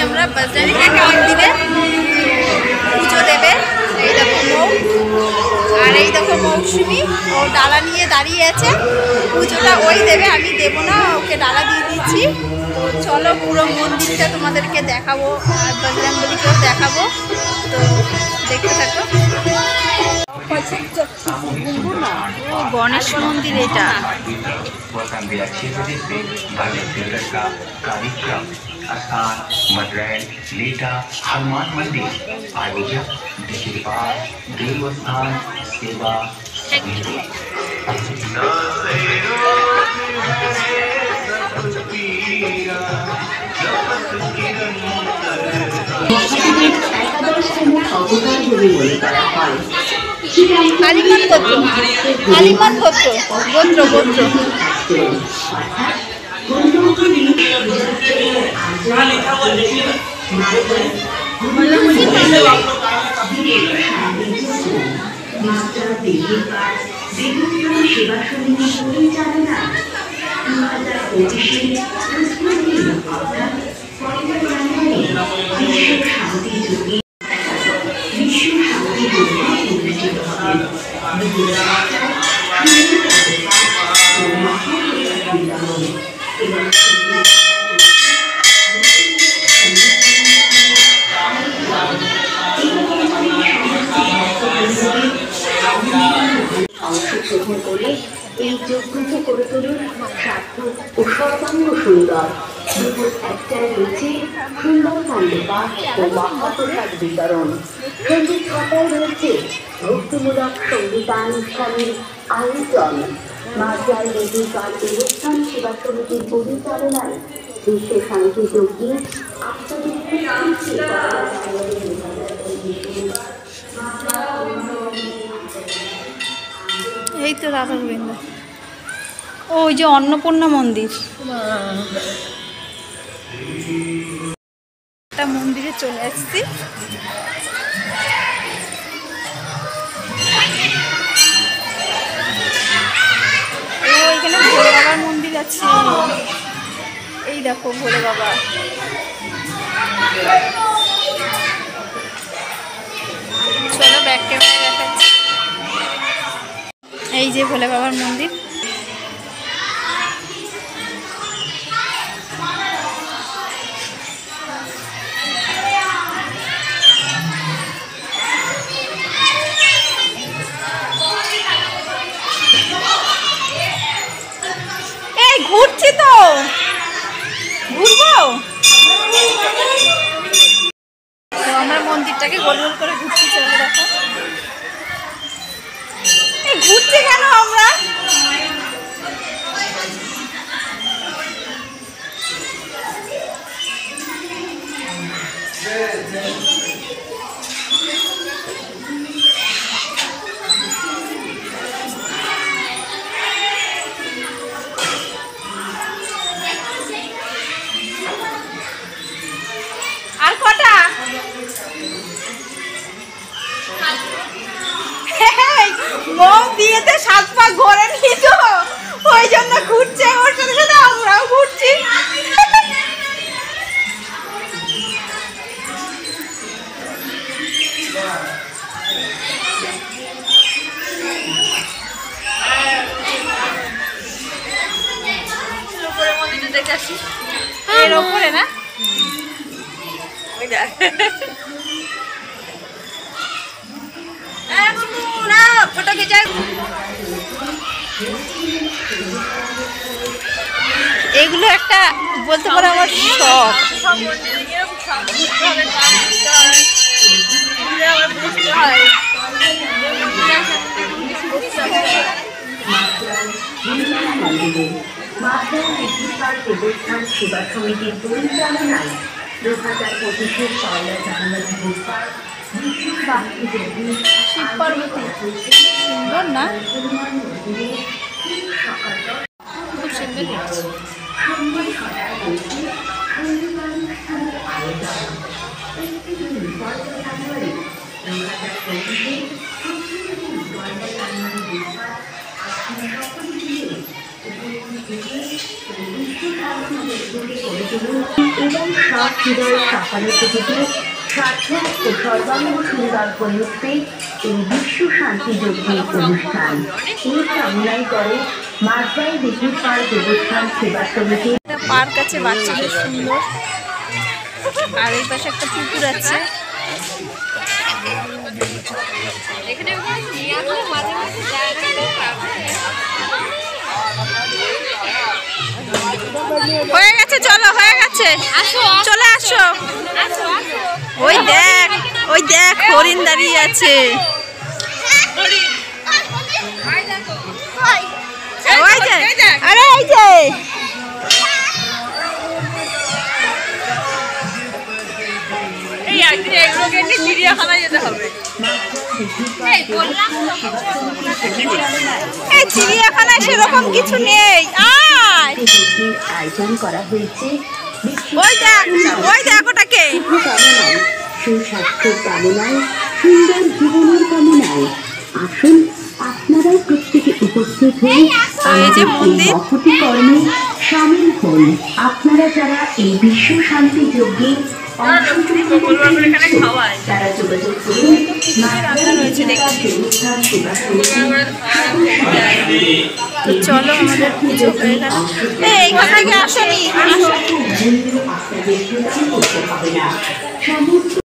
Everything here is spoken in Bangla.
আমরা বজরঙ্গী মন্দিরে পুজো দেবে। এই দেখো মৌ, আর এই দেখো মৌসুমি, ও ডালা নিয়ে দাঁড়িয়ে আছে। পুজোটা ওই দেবে, আমি দেবো না, ওকে ডালা দিয়ে দিচ্ছি। তো চলো পুরো মন্দিরটা তোমাদেরকে দেখাবো, আর বজরঙ্গীকেও দেখাবো, তো দেখতে থাকো। गणेश मंदिर এটা हनुमान मंदिर आयोजक देवस्थान सेवा আলিমান গোত্র, আলিমান গোত্র, গোত্র গোত্র। সেবা সমিতি পরিচালনা 2025 বিশ্ব শান্তি যজ্ঞ অনুষ্ঠিত হবে। অংশগ্রহণ করে এই যজ্ঞকে করে তুলুন সার্থক ও সর্বাঙ্গ সুন্দর। দুপুর 1টায় রয়েছে সুন্দরকাণ্ড পাঠ ও মহাপ্রসাদ বিতরণ। সন্ধ্যে 6টায় রয়েছে ভক্তিমূলক সঙ্গীতানুষ্ঠানের আয়োজন। মার্জাল দেবীকার দেবস্থান সেবা সমিতির পরিচালনায় বিশ্ব শান্তি যজ্ঞে এই তো রাধা গোবিন্দ। ওই যে অন্নপূর্ণা মন্দির, একটা মন্দিরে চলে আসছি। এখানে ভোলে বাবার মন্দির আছে, এই দেখো ভোলে বাবা। চলো ব্যাক ক্যামেরা দেখাচ্ছি, এই যে ভোলে বাবার মন্দির। এই ঘুরছি তো, ঘুরবো। আমরা মন্দিরটাকে গোল গোল করে ঘুরছি, চলো দেখো। ঘুরছি কেন আমরা? আর কটা? মম দিয়েতে 7 পা ঘোরে নি তো, ওই জন্য ঘুরছে, ওর সাথে সাথে আমরাও ঘুরছি। দেখে আসি এর ওপরে না, ওই দেখ ফটো খিচা। এগুলো একটা বলতে পারো আমার শখ। দেবস্থান সেবা সমিতির পরিচালনায় 2025 পয়লা জানুয়ারি বুধবার শিব পার্বতী সুন্দর না, খুব সুন্দর লাগছে। এবং সব হৃদয় সকালের থেকে সার্থক ও সর্বাঙ্গ সুন্দর করে উঠবে এই বিশ্ব শান্তি যজ্ঞের অনুষ্ঠান। এই কামনাই করে মাঝবাই বিদ্যুৎ পার্ক দেবস্থান সেবা সমিতি। একটা পার্ক আছে বাচ্চাদের সুন্দর, আর এই পাশে একটা পুকুর আছে। হয়ে গেছে, চলো হয়ে গেছে, চলে আসো। ওই দেখ, ওই দেখ হরিণ দাঁড়িয়ে আছে। ওই যে, আরে এই যে চিড়িয়াখানায় যেতে হবে। চিড়িয়াখানায় সেরকম কিছু নেই। আয়োজন করা হয়েছে ওই দেখ, ওই দেখ ওটাকে। সুস্বাস্থ্য কামনায়, সুন্দর জীবনের কামনায় আসুন আপনারাও প্রত্যেকে উপস্থিত হয়ে যে মন্দির মহতি কর্মে সামিল হন। আপনারা যারা এই বিশ্ব শান্তি যজ্ঞে তারা যোগাযোগ করুন। চলো আমাদের পুজো হয়ে গেল। এইখান থেকে আসনি।